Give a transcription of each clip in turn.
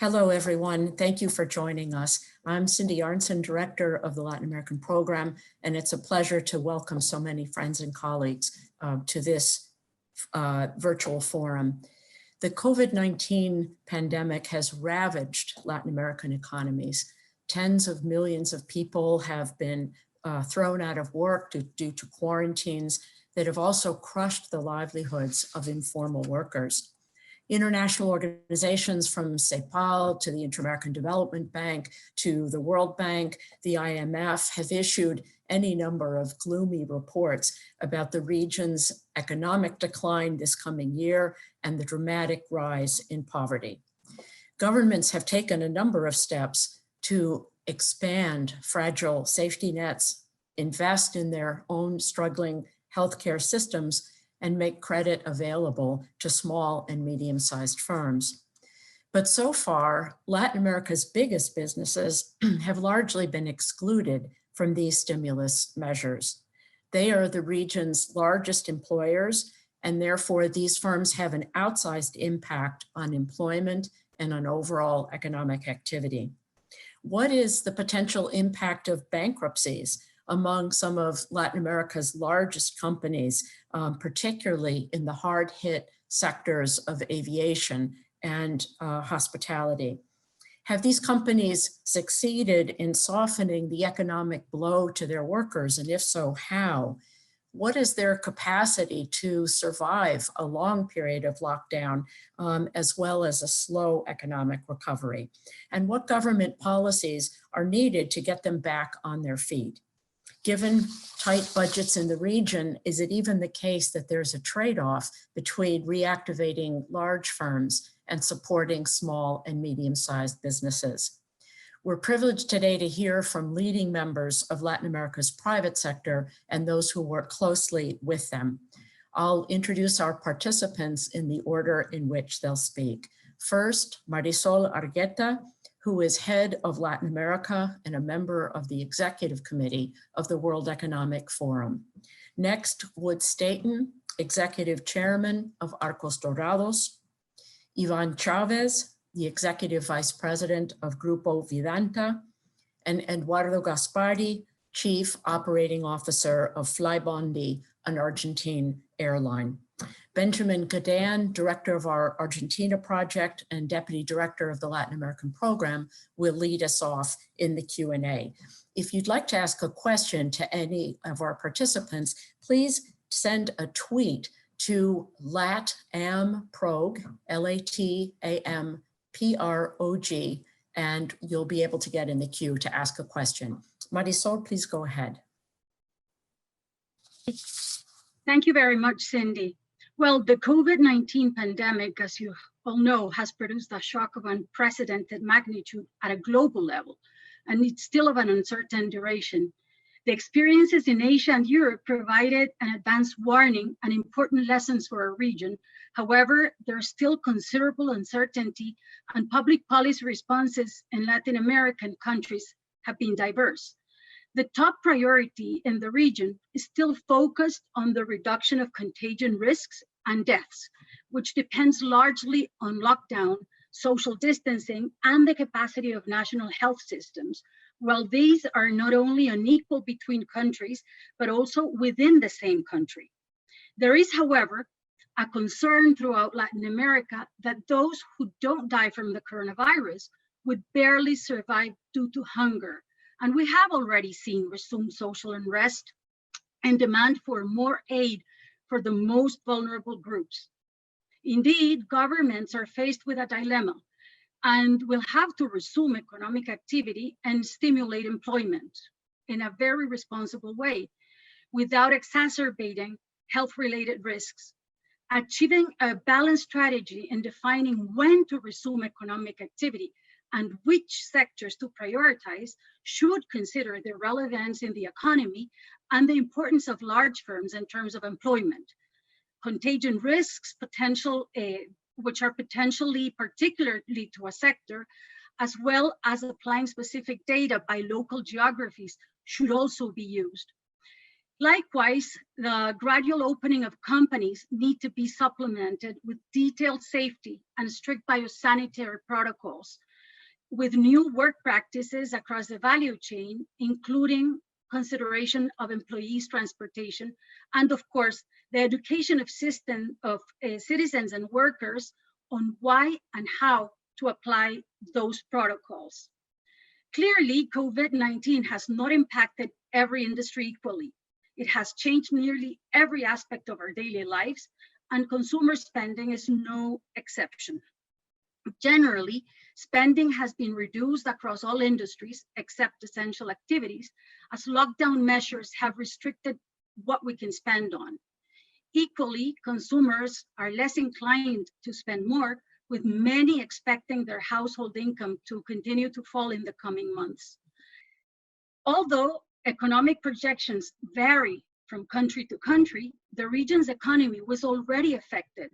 Hello, everyone. Thank you for joining us. I'm Cindy Arnson, Director of the Latin American Program, and it's a pleasure to welcome so many friends and colleagues to this virtual forum. The COVID-19 pandemic has ravaged Latin American economies. Tens of millions of people have been thrown out of work due to quarantines that have also crushed the livelihoods of informal workers. International organizations from CEPAL to the Inter-American Development Bank to the World Bank, the IMF have issued any number of gloomy reports about the region's economic decline this coming year and the dramatic rise in poverty. Governments have taken a number of steps to expand fragile safety nets, invest in their own struggling healthcare systems, and make credit available to small and medium-sized firms. But so far, Latin America's biggest businesses have largely been excluded from these stimulus measures. They are the region's largest employers, and therefore these firms have an outsized impact on employment and on overall economic activity. What is the potential impact of bankruptcies among some of Latin America's largest companies, particularly in the hard-hit sectors of aviation and hospitality? Have these companies succeeded in softening the economic blow to their workers? And if so, how? What is their capacity to survive a long period of lockdown, as well as a slow economic recovery? And what government policies are needed to get them back on their feet? Given tight budgets in the region, is it even the case that there's a trade-off between reactivating large firms and supporting small and medium-sized businesses? We're privileged today to hear from leading members of Latin America's private sector and those who work closely with them. I'll introduce our participants in the order in which they'll speak. First, Marisol Argueta, who is head of Latin America and a member of the executive committee of the World Economic Forum. Next, Wood Staton, executive chairman of Arcos Dorados. Ivan Chavez, the executive vice president of Grupo Vidanta, and Eduardo Gaspari, chief operating officer of Flybondi, an Argentine airline. Benjamin Gadan, director of our Argentina project and deputy director of the Latin American program, will lead us off in the Q&A. If you'd like to ask a question to any of our participants, please send a tweet to LATAMPROG, LATAMPROG, and you'll be able to get in the queue to ask a question. Marisol, please go ahead. Thank you very much, Cindy. Well, the COVID-19 pandemic, as you all know, has produced a shock of unprecedented magnitude at a global level, and it's still of an uncertain duration. The experiences in Asia and Europe provided an advanced warning and important lessons for our region. However, there's still considerable uncertainty, and public policy responses in Latin American countries have been diverse. The top priority in the region is still focused on the reduction of contagion risks and deaths, which depends largely on lockdown, social distancing, and the capacity of national health systems. While these are not only unequal between countries, but also within the same country. There is, however, a concern throughout Latin America that those who don't die from the coronavirus would barely survive due to hunger. And we have already seen resumed social unrest and demand for more aid for the most vulnerable groups. Indeed, governments are faced with a dilemma and will have to resume economic activity and stimulate employment in a very responsible way without exacerbating health-related risks. Achieving a balanced strategy in defining when to resume economic activity and which sectors to prioritize should consider the relevance in the economy and the importance of large firms in terms of employment. Contagion risks, which are potentially particularly to a sector, as well as applying specific data by local geographies should also be used. Likewise, the gradual opening of companies need to be supplemented with detailed safety and strict biosanitary protocols with new work practices across the value chain, including consideration of employees' transportation, and of course, the education of citizens and workers on why and how to apply those protocols. Clearly, COVID-19 has not impacted every industry equally. It has changed nearly every aspect of our daily lives, and consumer spending is no exception. Generally, spending has been reduced across all industries except essential activities, as lockdown measures have restricted what we can spend on. Equally, consumers are less inclined to spend more, with many expecting their household income to continue to fall in the coming months. Although economic projections vary from country to country, the region's economy was already affected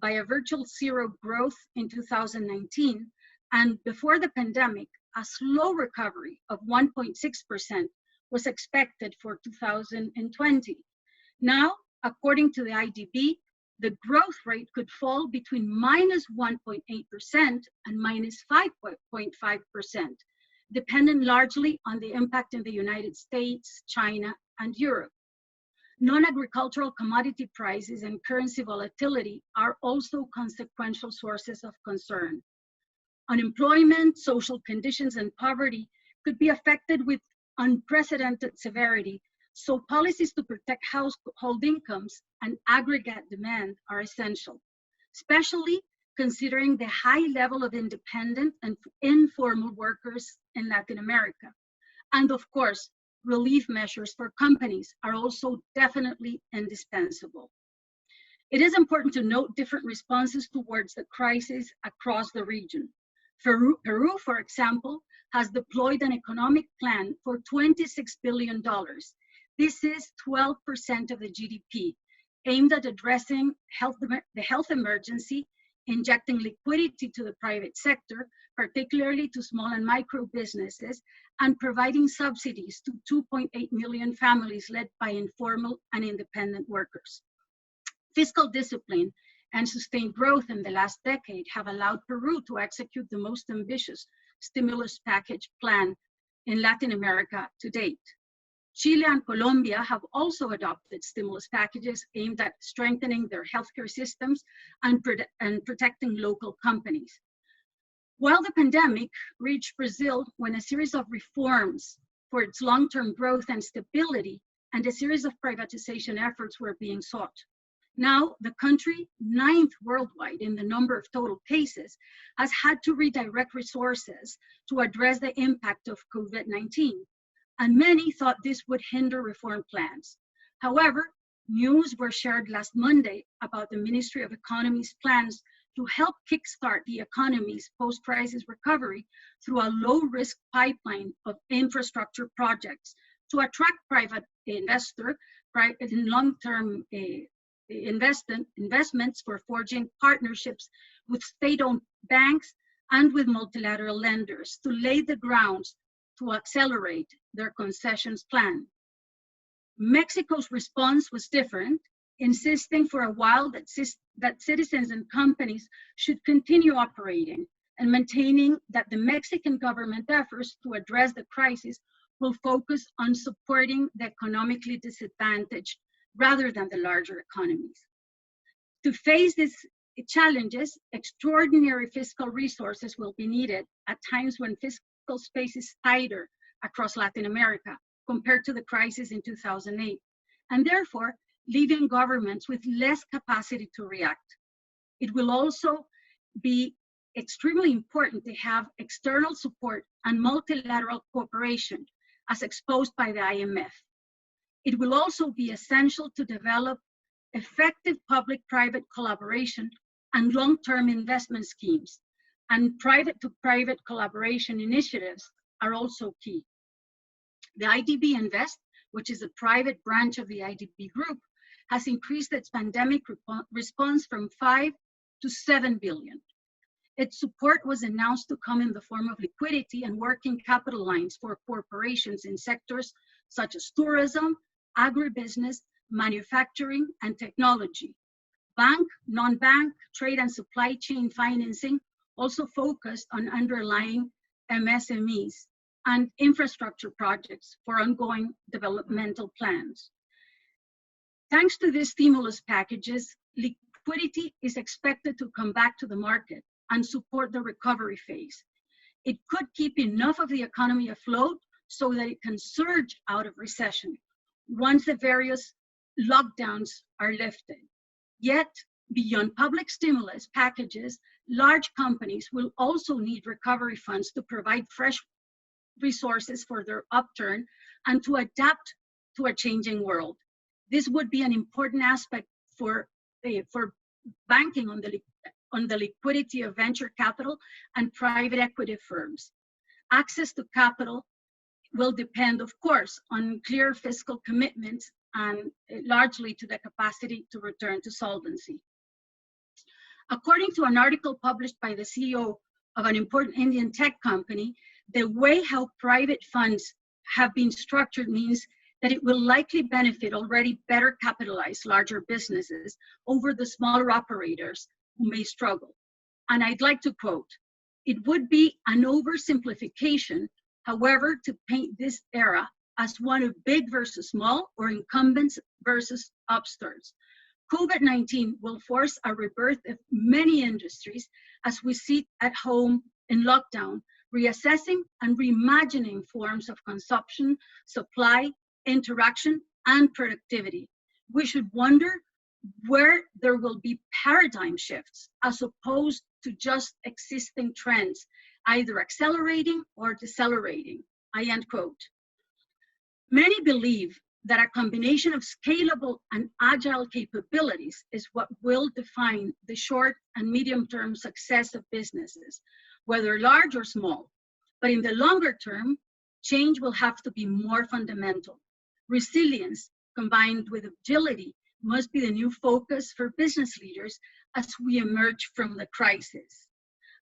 by a virtual zero growth in 2019, and before the pandemic, a slow recovery of 1.6% was expected for 2020. Now, according to the IDB, the growth rate could fall between -1.8% and -5.5%, dependent largely on the impact in the United States, China, and Europe. Non-agricultural commodity prices and currency volatility are also consequential sources of concern. Unemployment, social conditions, and poverty could be affected with unprecedented severity, so policies to protect household incomes and aggregate demand are essential, especially considering the high level of independent and informal workers in Latin America. And of course, relief measures for companies are also definitely indispensable. It is important to note different responses towards the crisis across the region. Peru, for example, has deployed an economic plan for $26 billion. This is 12% of the GDP, aimed at addressing the health emergency, injecting liquidity to the private sector, particularly to small and micro businesses, and providing subsidies to 2.8 million families led by informal and independent workers. Fiscal discipline and sustained growth in the last decade have allowed Peru to execute the most ambitious stimulus package plan in Latin America to date. Chile and Colombia have also adopted stimulus packages aimed at strengthening their healthcare systems and protecting local companies. While the pandemic reached Brazil when a series of reforms for its long-term growth and stability and a series of privatization efforts were being sought. Now, the country, 9th worldwide in the number of total cases, has had to redirect resources to address the impact of COVID-19. And many thought this would hinder reform plans. However, news were shared last Monday about the Ministry of Economy's plans to help kickstart the economy's post-crisis recovery through a low-risk pipeline of infrastructure projects to attract private investor in long-term investments for forging partnerships with state-owned banks and with multilateral lenders to lay the grounds to accelerate their concessions plan. Mexico's response was different, insisting for a while that citizens and companies should continue operating and maintaining that the Mexican government efforts to address the crisis will focus on supporting the economically disadvantaged rather than the larger economies. To face these challenges, extraordinary fiscal resources will be needed at times when fiscal space is tighter across Latin America compared to the crisis in 2008, and therefore leaving governments with less capacity to react. It will also be extremely important to have external support and multilateral cooperation as exposed by the IMF. It will also be essential to develop effective public-private collaboration and long-term investment schemes, and private-to-private collaboration initiatives are also key. The IDB Invest, which is a private branch of the IDB Group, has increased its pandemic response from 5 to 7 billion. Its support was announced to come in the form of liquidity and working capital lines for corporations in sectors such as tourism, agribusiness, manufacturing, and technology. Bank, non-bank, trade and supply chain financing also focused on underlying MSMEs, and infrastructure projects for ongoing developmental plans. Thanks to these stimulus packages, liquidity is expected to come back to the market and support the recovery phase. It could keep enough of the economy afloat so that it can surge out of recession once the various lockdowns are lifted. Yet, beyond public stimulus packages, large companies will also need recovery funds to provide fresh resources for their upturn and to adapt to a changing world. This would be an important aspect for banking on the liquidity of venture capital and private equity firms. Access to capital will depend, of course, on clear fiscal commitments and largely to the capacity to return to solvency. According to an article published by the CEO of an important Indian tech company, the way how private funds have been structured means that it will likely benefit already better capitalized larger businesses over the smaller operators who may struggle. And I'd like to quote, "It would be an oversimplification, however, to paint this era as one of big versus small or incumbents versus upstarts. COVID-19 will force a rebirth of many industries as we sit at home in lockdown, reassessing and reimagining forms of consumption, supply, interaction, and productivity. We should wonder where there will be paradigm shifts as opposed to just existing trends, either accelerating or decelerating." I end quote. Many believe that a combination of scalable and agile capabilities is what will define the short and medium-term success of businesses, whether large or small. But in the longer term, change will have to be more fundamental. Resilience combined with agility must be the new focus for business leaders as we emerge from the crisis.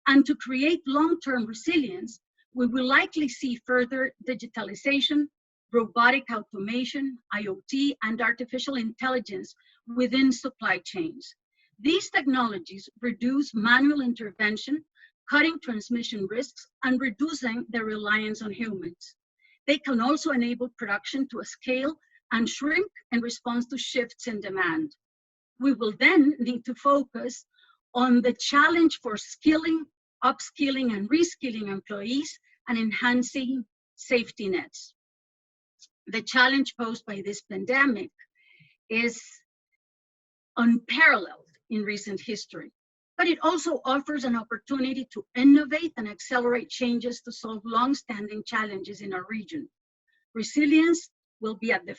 And to create long-term resilience, we will likely see further digitalization, robotic automation, IoT, and artificial intelligence within supply chains. These technologies reduce manual intervention, cutting transmission risks, and reducing the reliance on humans. They can also enable production to scale and shrink in response to shifts in demand. We will then need to focus on the challenge for skilling, upskilling, and reskilling employees and enhancing safety nets. The challenge posed by this pandemic is unparalleled in recent history, but it also offers an opportunity to innovate and accelerate changes to solve long-standing challenges in our region. Resilience will be at the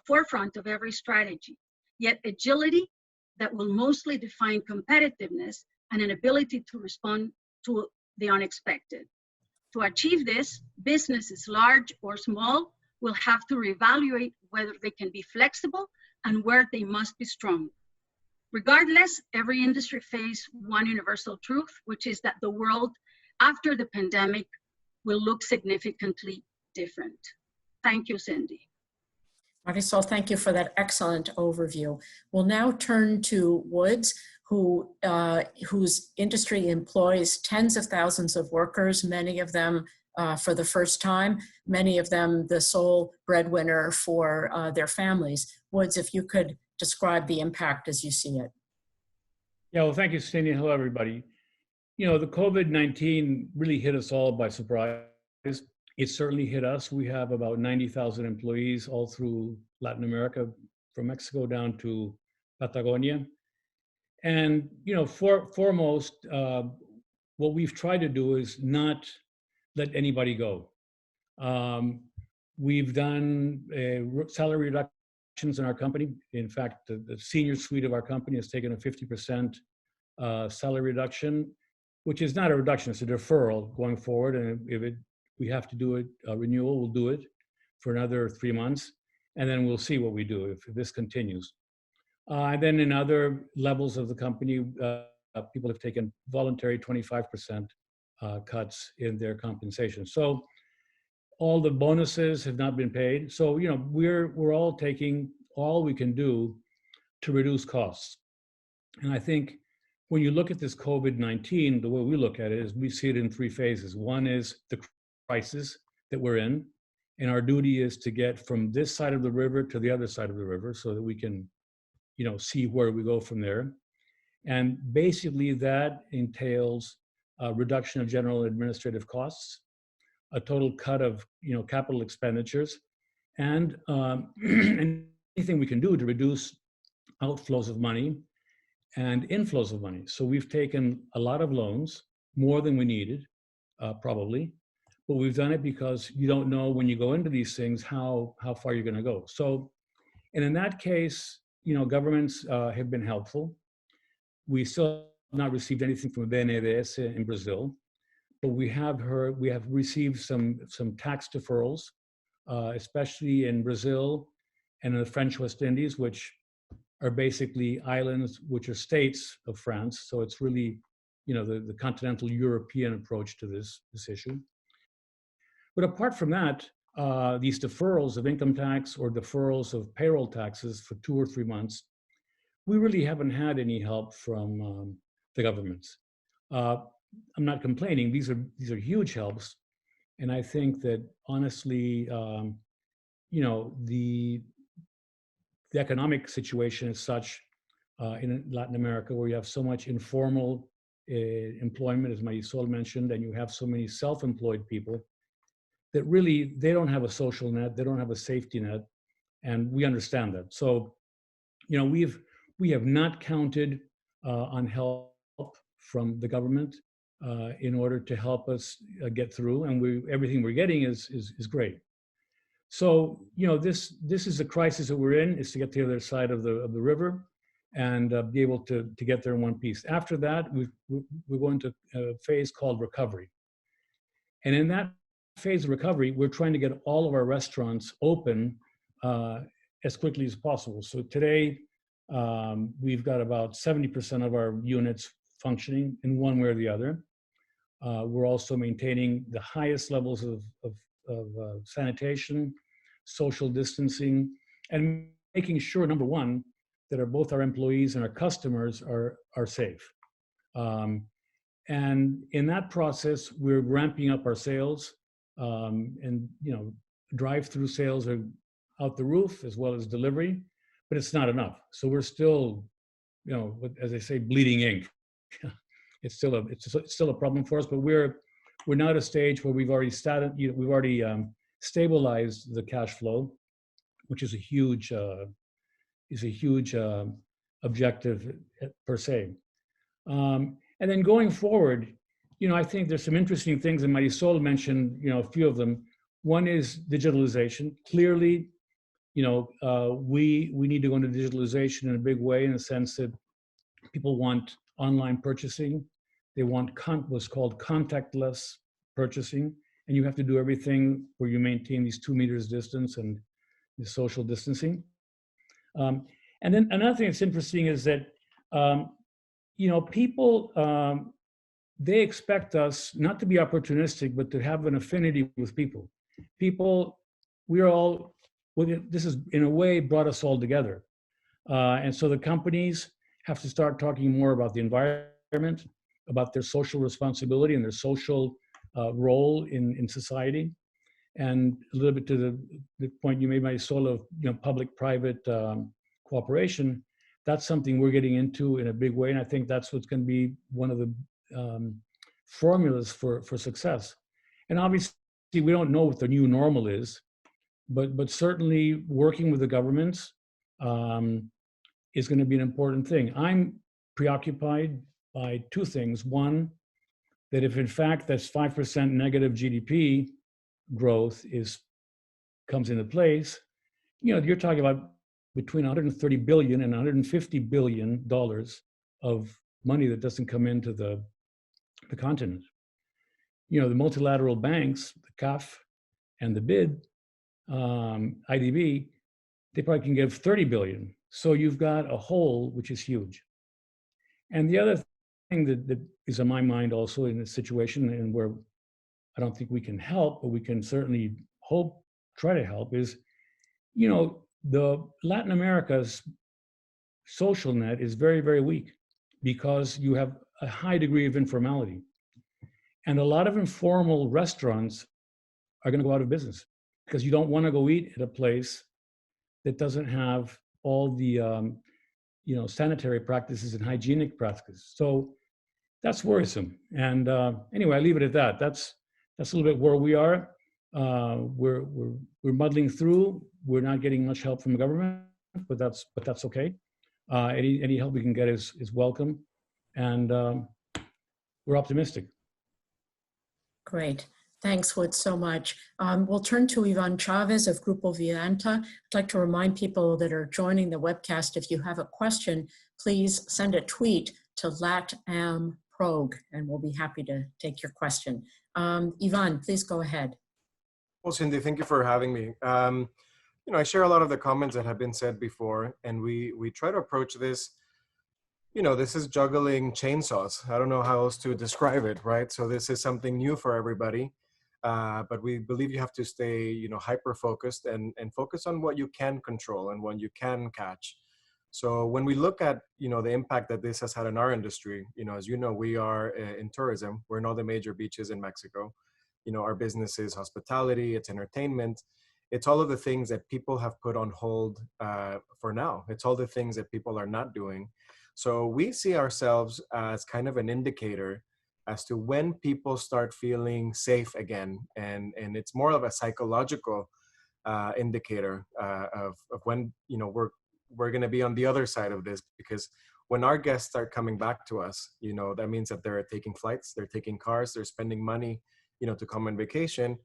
forefront of every strategy, yet agility that will mostly define competitiveness and an ability to respond to the unexpected. To achieve this, businesses large or small will have to reevaluate whether they can be flexible and where they must be strong. Regardless, every industry faces one universal truth, which is that the world after the pandemic will look significantly different. Thank you, Cindy. Marisol, thank you for that excellent overview. We'll now turn to Woods, whose industry employs tens of thousands of workers, many of them for the first time, many of them the sole breadwinner for their families. Woods, if you could describe the impact as you see it. Yeah, well, thank you, Cindy. Hello, everybody. You know, the COVID-19 really hit us all by surprise. It certainly hit us. We have about 90,000 employees all through Latin America, from Mexico down to Patagonia. And, you know, foremost, what we've tried to do is not let anybody go. We've done salary reductions in our company. In fact, the senior suite of our company has taken a 50% salary reduction, which is not a reduction, it's a deferral going forward. And if we have to do it, a renewal, we'll do it for another 3 months. And then we'll see what we do if this continues. And then in other levels of the company, people have taken voluntary 25% cuts in their compensation. So all the bonuses have not been paid. So, you know, we're all taking all we can do to reduce costs. And I think when you look at this COVID-19, the way we look at it is we see it in three phases. One is the crisis that we're in, and our duty is to get from this side of the river to the other side of the river so that we can, see where we go from there. And basically that entails a reduction of general administrative costs, a total cut of, capital expenditures, and anything we can do to reduce outflows of money and inflows of money. So we've taken a lot of loans, more than we needed, probably, but we've done it because you don't know when you go into these things how far you're going to go. So, and in that case, governments have been helpful. We still have not received anything from BNDES in Brazil, but we have received some tax deferrals, especially in Brazil and in the French West Indies, which are basically islands which are states of France. So it's really, the continental European approach to this issue. But apart from that, these deferrals of income tax or deferrals of payroll taxes for 2 or 3 months, we really haven't had any help from the governments. I'm not complaining. These are huge helps, and I think that honestly, the economic situation is such in Latin America, where you have so much informal employment, as Marisol mentioned, and you have so many self-employed people that really, they don't have a social net, they don't have a safety net, and we understand that. So, we have not counted on help from the government in order to help us get through, and everything we're getting is great. So, this is the crisis that we're in, is to get to the other side of the river and be able to get there in one piece. After that, we're going to a phase called recovery. And in that phase of recovery, we're trying to get all of our restaurants open as quickly as possible. So today, we've got about 70% of our units functioning in one way or the other. We're also maintaining the highest levels of sanitation, social distancing, and making sure, number one, that both our employees and our customers are safe. And in that process, we're ramping up our sales, and drive-through sales are out the roof, as well as delivery, but it's not enough. So we're still, as I say, bleeding ink. It's still a problem for us, but we're now at a stage where we've already stabilized the cash flow, which is a huge objective per se. And then going forward, I think there's some interesting things, and Marisol mentioned, a few of them. One is digitalization. Clearly, we need to go into digitalization in a big way, in the sense that people want online purchasing. They want what's called contactless purchasing, and you have to do everything where you maintain these 2 meters distance and the social distancing. And then another thing that's interesting is that, people, they expect us not to be opportunistic, but to have an affinity with people. This has, in a way, brought us all together. And so the companies have to start talking more about the environment, about their social responsibility and their social role in society. And a little bit to the point you made, Marisol, of public-private cooperation. That's something we're getting into in a big way, and I think that's what's going to be one of the formulas for success. And obviously, we don't know what the new normal is, but certainly working with the governments is going to be an important thing. I'm preoccupied by 2 things. One, that if in fact that's 5% negative GDP growth comes into place, you're talking about between 130 billion and 150 billion dollars of money that doesn't come into the continent. The multilateral banks, the CAF and the BID, IDB, they probably can give 30 billion. So you've got a hole which is huge. And the other thing that is on my mind also in this situation, and where I don't think we can help, but we can certainly try to help, is, the Latin America's social net is very, very weak. because you have a high degree of informality. And a lot of informal restaurants are going to go out of business because you don't want to go eat at a place that doesn't have all the sanitary practices and hygienic practices. So that's worrisome. And anyway, I leave it at that. That's a little bit where we are. We're muddling through. We're not getting much help from the government, but that's okay. Any help we can get is welcome, and we're optimistic. Great. Thanks, Wood, so much. We'll turn to Ivan Chavez of Grupo Vianta. I'd like to remind people that are joining the webcast, if you have a question, please send a tweet to LatAmProg, and we'll be happy to take your question. Ivan, please go ahead. Well, Cindy, thank you for having me. I share a lot of the comments that have been said before, and we try to approach this. This is juggling chainsaws. I don't know how else to describe it, right? So this is something new for everybody, but we believe you have to stay, hyper-focused and focus on what you can control and what you can catch. So when we look at, the impact that this has had in our industry, as you know, we are in tourism. We're in all the major beaches in Mexico. Our business is hospitality, it's entertainment. It's all of the things that people have put on hold for now. It's all the things that people are not doing. So we see ourselves as kind of an indicator as to when people start feeling safe again. And it's more of a psychological indicator of when, we're going to be on the other side of this, because when our guests start coming back to us, that means that they're taking flights, they're taking cars, they're spending money, to come on vacation.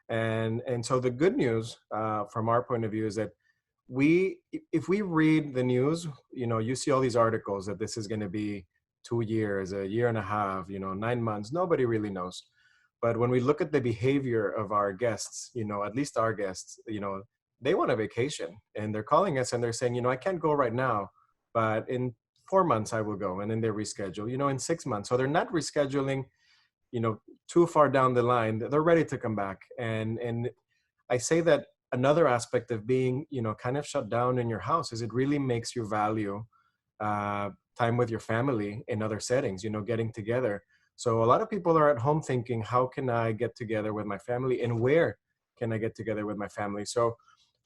And so the good news from our point of view is that if we read the news, you see all these articles that this is going to be 2 years, a year and a half, 9 months, nobody really knows. But when we look at the behavior of our guests, at least our guests, they want a vacation, and they're calling us and they're saying, I can't go right now, but in 4 months I will go. And then they reschedule, in 6 months. So they're not rescheduling, too far down the line. They're ready to come back. And I say that another aspect of being, kind of shut down in your house is it really makes you value time with your family in other settings, getting together. So a lot of people are at home thinking, how can I get together with my family, and where can I get together with my family? So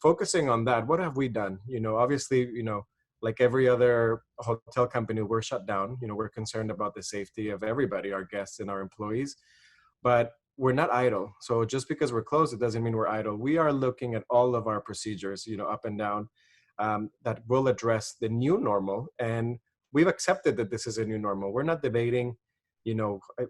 focusing on that, what have we done? Obviously, like every other hotel company, we're shut down. We're concerned about the safety of everybody, our guests and our employees, but we're not idle. So just because we're closed, it doesn't mean we're idle. We are looking at all of our procedures, up and down, that will address the new normal. And we've accepted that this is a new normal. We're not debating,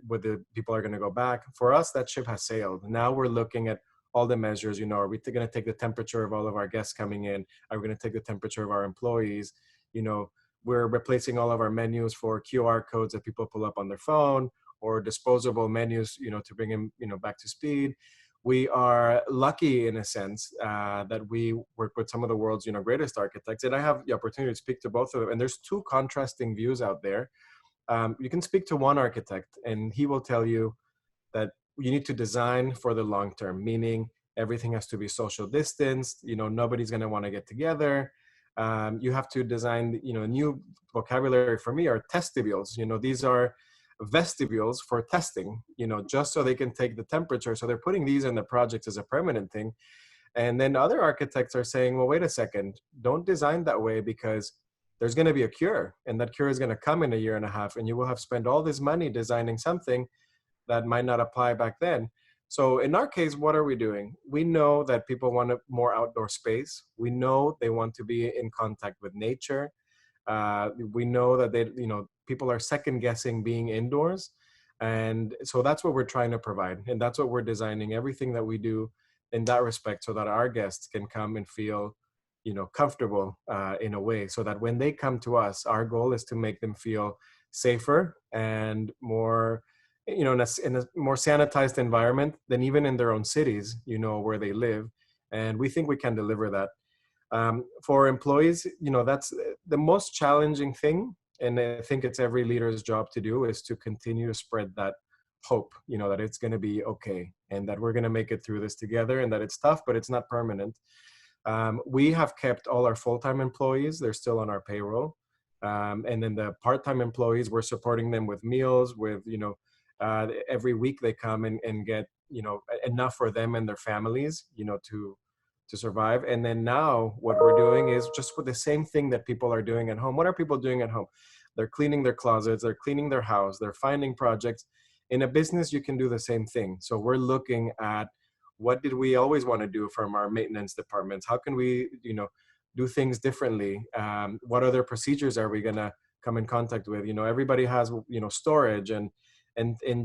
whether people are going to go back. For us, that ship has sailed. Now we're looking at all the measures. Are we going to take the temperature of all of our guests coming in? Are we going to take the temperature of our employees? We're replacing all of our menus for QR codes that people pull up on their phone, or disposable menus, to bring them, back to speed. We are lucky in a sense that we work with some of the world's, greatest architects. And I have the opportunity to speak to both of them. And there's two contrasting views out there. You can speak to one architect and he will tell you that you need to design for the long term, meaning everything has to be social distanced. Nobody's going to want to get together. You have to design, a new vocabulary for me are testibules. These are vestibules for testing, just so they can take the temperature. So they're putting these in the projects as a permanent thing. And then other architects are saying, well, wait a second, don't design that way, because there's going to be a cure, and that cure is going to come in a year and a half, and you will have spent all this money designing something that might not apply back then. So in our case, what are we doing? We know that people want a more outdoor space. We know they want to be in contact with nature. We know that people are second guessing being indoors. And so that's what we're trying to provide. And that's what we're designing everything that we do in that respect, so that our guests can come and feel, comfortable in a way, so that when they come to us, our goal is to make them feel safer and more, in a more sanitized environment than even in their own cities, where they live. And we think we can deliver that. For employees, that's the most challenging thing. And I think it's every leader's job to do, is to continue to spread that hope, that it's going to be okay, and that we're going to make it through this together, and that it's tough, but it's not permanent. We have kept all our full-time employees. They're still on our payroll. And then the part-time employees, we're supporting them with meals, with, every week they come and get, enough for them and their families, to survive. And then now what we're doing is just with the same thing that people are doing at home. What are people doing at home? They're cleaning their closets, they're cleaning their house, they're finding projects. In a business, you can do the same thing. So we're looking at, what did we always want to do from our maintenance departments? How can we, do things differently? What other procedures are we going to come in contact with? Everybody has, storage and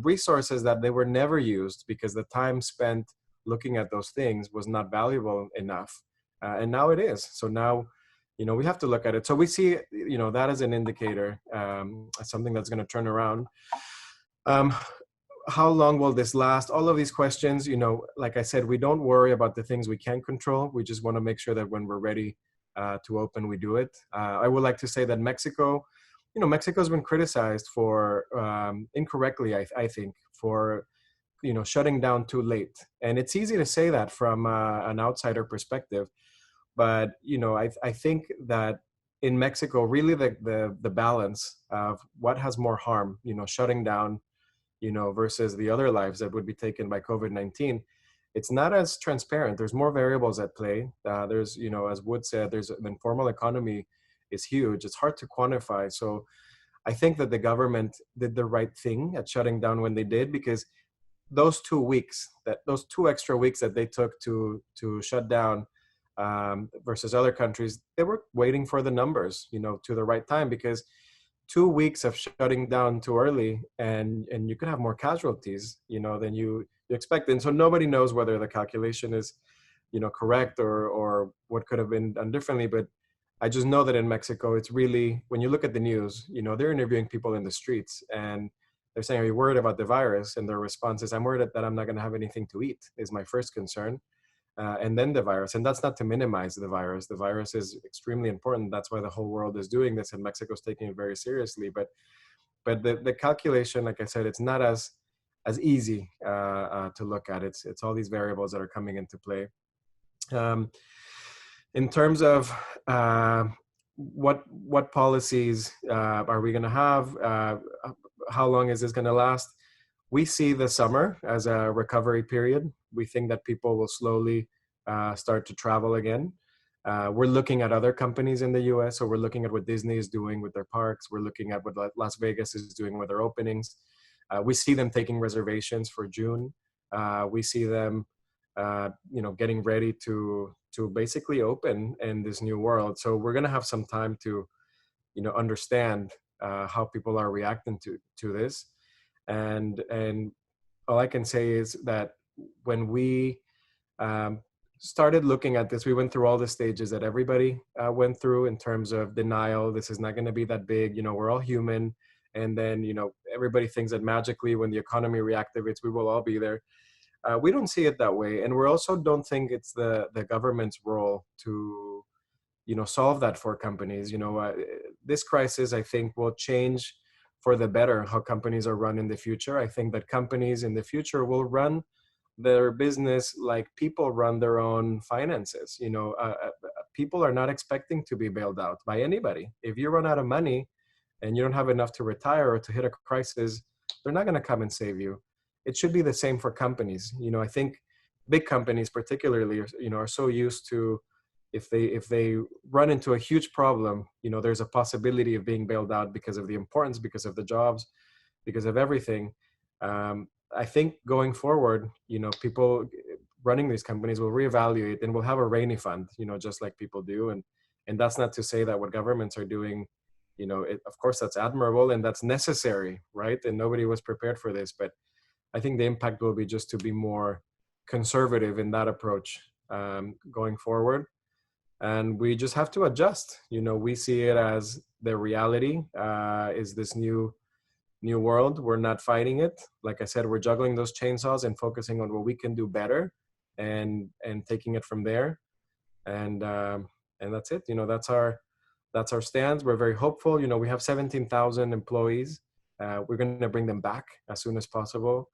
resources that they were never used because the time spent looking at those things was not valuable enough. And now it is. So now, we have to look at it. So we see, that as an indicator, as something that's going to turn around. How long will this last? All of these questions, like I said, we don't worry about the things we can't control. We just want to make sure that when we're ready to open, we do it. I would like to say that Mexico, Mexico's been criticized for, incorrectly, I think, for, shutting down too late. And it's easy to say that from an outsider perspective. But, I think that in Mexico, really the balance of what has more harm, shutting down, versus the other lives that would be taken by COVID-19, it's not as transparent. There's more variables at play. There's, as Wood said, there's an informal economy is huge. It's hard to quantify. So I think that the government did the right thing at shutting down when they did, because those 2 weeks, those 2 extra weeks that they took to shut down, versus other countries, they were waiting for the numbers, to the right time, because 2 weeks of shutting down too early, and you could have more casualties, than you expect. And so nobody knows whether the calculation is, correct or what could have been done differently. But I just know that in Mexico, it's really, when you look at the news, they're interviewing people in the streets and they're saying, "Are you worried about the virus?" And their response is, "I'm worried that I'm not going to have anything to eat," is my first concern. And then the virus. And that's not to minimize the virus. The virus is extremely important. That's why the whole world is doing this, and Mexico's taking it very seriously. But the calculation, like I said, it's not as easy to look at. It's all these variables that are coming into play. In terms of what policies are we going to have? How long is this going to last? We see the summer as a recovery period. We think that people will slowly start to travel again. We're looking at other companies in the US. So we're looking at what Disney is doing with their parks. We're looking at what Las Vegas is doing with their openings. We see them taking reservations for June. We see them, getting ready to basically open in this new world. So we're going to have some time to, understand how people are reacting to this. And all I can say is that when we started looking at this, we went through all the stages that everybody went through in terms of denial. This is not going to be that big. We're all human. And then, everybody thinks that magically when the economy reactivates, we will all be there. We don't see it that way. And we also don't think it's the government's role to, solve that for companies. This crisis, I think, will change for the better how companies are run in the future. I think that companies in the future will run their business like people run their own finances. People are not expecting to be bailed out by anybody. If you run out of money and you don't have enough to retire or to hit a crisis, they're not going to come and save you. It should be the same for companies. I think big companies particularly, are so used to, if they run into a huge problem, there's a possibility of being bailed out because of the importance, because of the jobs, because of everything. I think going forward, people running these companies will reevaluate and will have a rainy fund, just like people do. And that's not to say that what governments are doing, of course that's admirable and that's necessary, right? And nobody was prepared for this, but I think the impact will be just to be more conservative in that approach going forward. And we just have to adjust. We see it as the reality is this new world. We're not fighting it. Like I said, we're juggling those chainsaws and focusing on what we can do better and taking it from there. And that's it. That's our stance. We're very hopeful. We have 17,000 employees. We're going to bring them back as soon as possible.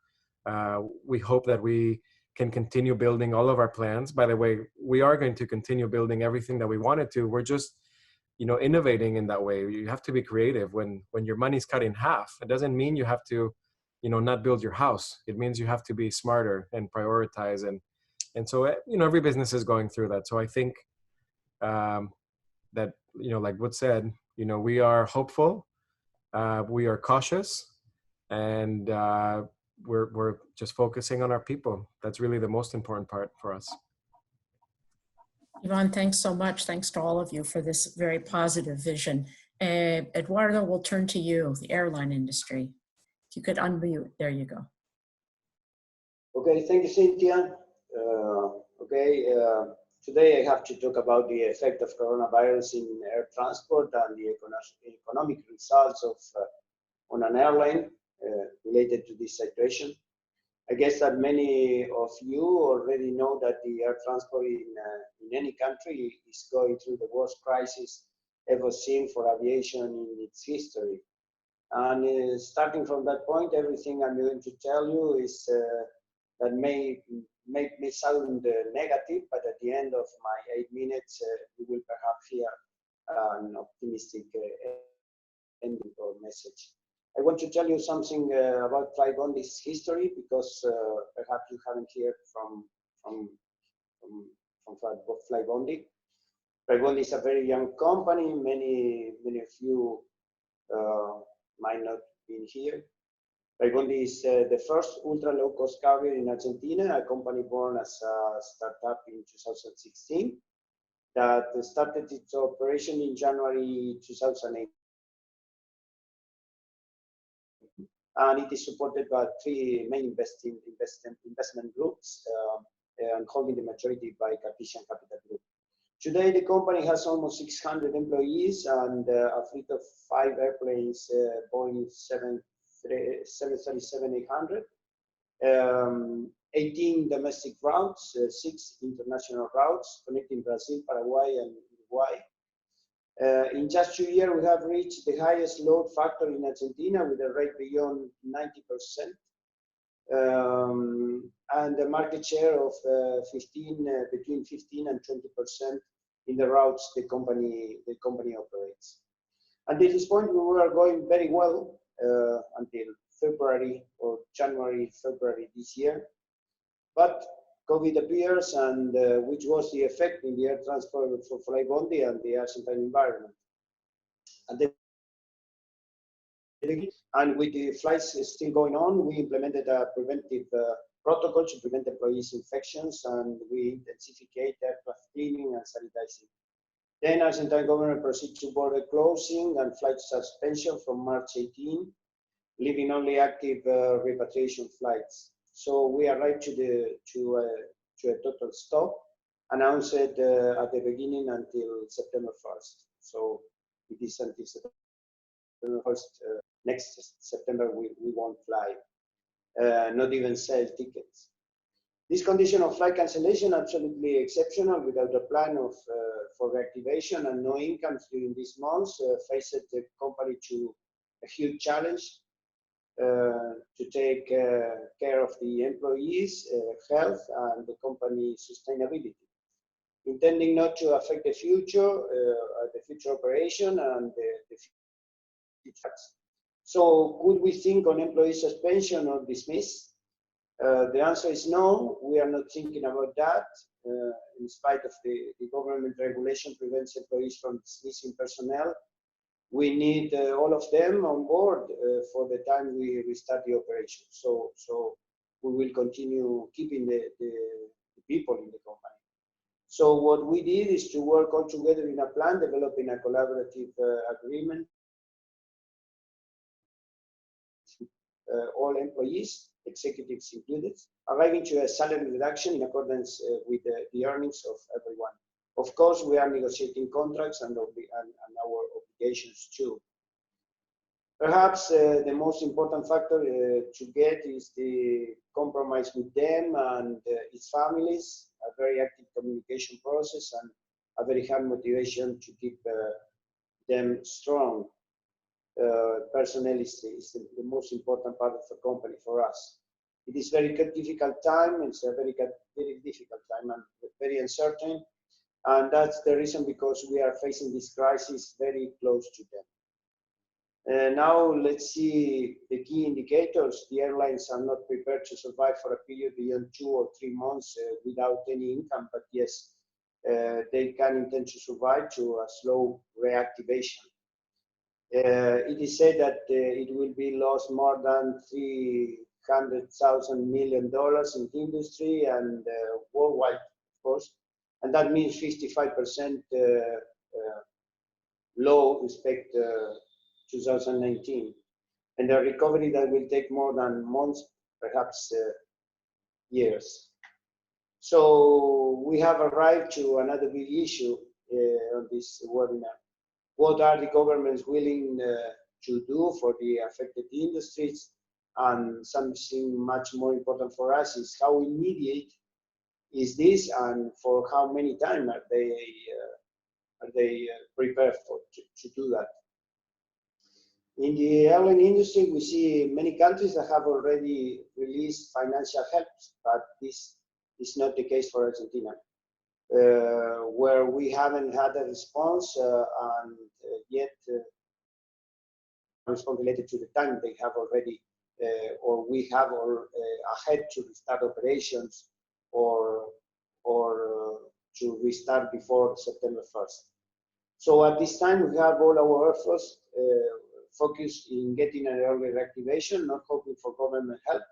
We hope that we can continue building all of our plans. By the way, we are going to continue building everything that we wanted to. We're just innovating in that way. You have to be creative when your money's cut in half. It doesn't mean you have to, not build your house. It means you have to be smarter and prioritize. And so, every business is going through that. So I think that, like Wood said, we are hopeful, we are cautious, and we're just focusing on our people. That's really the most important part for us. Yvonne, thanks so much. Thanks to all of you for this very positive vision. Eduardo, we'll turn to you, the airline industry. If you could unmute, there you go. Okay, thank you, Cynthia. Today I have to talk about the effect of coronavirus in air transport and the economic results of on an airline related to this situation. I guess that many of you already know that the air transport in any country is going through the worst crisis ever seen for aviation in its history. And starting from that point, everything I'm going to tell you is that may make me sound negative, but at the end of my 8 minutes, you will perhaps hear an optimistic ending or message. I want to tell you something about Flybondi's history, because perhaps you haven't heard from Flybondi. Flybondi is a very young company. Many of you might not have been here. Flybondi is the first ultra low-cost carrier in Argentina, a company born as a startup in 2016 that started its operation in January 2008. And it is supported by 3 main investment groups and holding the majority by Cartesian Capital Group. Today, the company has almost 600 employees and a fleet of 5 airplanes, Boeing 737-800, 18 domestic routes, 6 international routes connecting Brazil, Paraguay, and Uruguay. In just 2 years, we have reached the highest load factor in Argentina with a rate beyond 90%, and a market share of between 15 and 20% in the routes the company operates. At this point, we were going very well until February or January, February this year, but COVID appears, and which was the effect in the air transport for Flybondi and the Argentine environment. And with the flights still going on, we implemented a preventive protocol to prevent employees' infections, and we intensified aircraft cleaning and sanitizing. Then Argentine government proceeded to border closing and flight suspension from March 18, leaving only active repatriation flights. So we arrived to a total stop, announced at the beginning until September 1st. So it is until September 1st. Next September we won't fly, not even sell tickets. This condition of flight cancellation, absolutely exceptional, without a plan for reactivation and no income during these months, faced the company to a huge challenge. To take care of the employees' health and the company's sustainability, intending not to affect the future operation and the future. So could we think on employee suspension or dismiss? The answer is no, we are not thinking about that. In spite of the government regulation prevents employees from dismissing personnel. We need all of them on board for the time we restart the operation. So we will continue keeping the people in the company. So what we did is to work all together in a plan, developing a collaborative agreement. All employees, executives included, arriving to a salary reduction in accordance with the earnings of everyone. Of course, we are negotiating contracts and our obligations too. Perhaps the most important factor to get is the compromise with them and its families, a very active communication process, and a very high motivation to keep them strong. Personnel is the most important part of the company for us. It is very difficult time. It's a very difficult time and very uncertain. And that's the reason because we are facing this crisis very close to them. Now let's see the key indicators. The airlines are not prepared to survive for a period beyond 2 or 3 months without any income, but yes, they can intend to survive to a slow reactivation. It is said that it will be lost more than $300,000 million in the industry and worldwide, of course, and that means 55% low respect 2019, and a recovery that will take more than months, perhaps years. So we have arrived to another big issue on this webinar. What are the governments willing to do for the affected industries? And something much more important for us is how immediate is this, and for how many time are they prepared to do that? In the airline industry, we see many countries that have already released financial help, but this is not the case for Argentina, where we haven't had a response and yet response related to the time they have already, or we have ahead to restart operations or to restart before September 1st. So at this time, we have all our efforts focused in getting an early reactivation, not hoping for government help.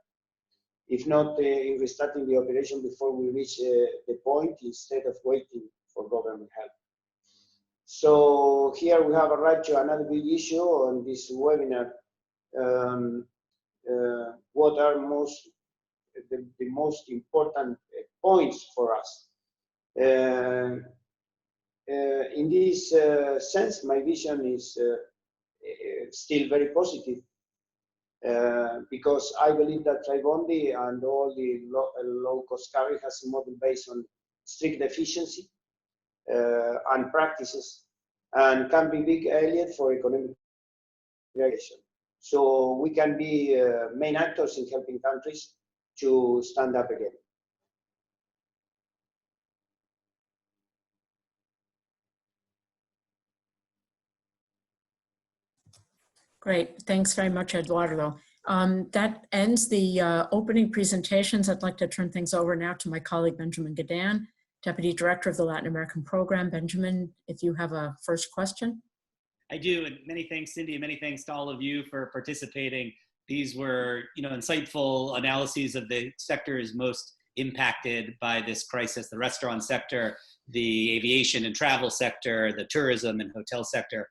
If not, in restarting the operation before we reach the point, instead of waiting for government help. So here we have arrived to another big issue on this webinar. What are the most important points for us? In this sense, my vision is still very positive because I believe that Tribondi and all the low-cost carrier has a model based on strict efficiency and practices, and can be big allied for economic reaction. So we can be main actors in helping countries to stand up again. Great. Thanks very much, Eduardo. That ends the opening presentations. I'd like to turn things over now to my colleague, Benjamin Gadan, Deputy Director of the Latin American Program. Benjamin, if you have a first question. I do, and many thanks, Cindy, and many thanks to all of you for participating. These were, insightful analyses of the sectors most impacted by this crisis: the restaurant sector, the aviation and travel sector, the tourism and hotel sector.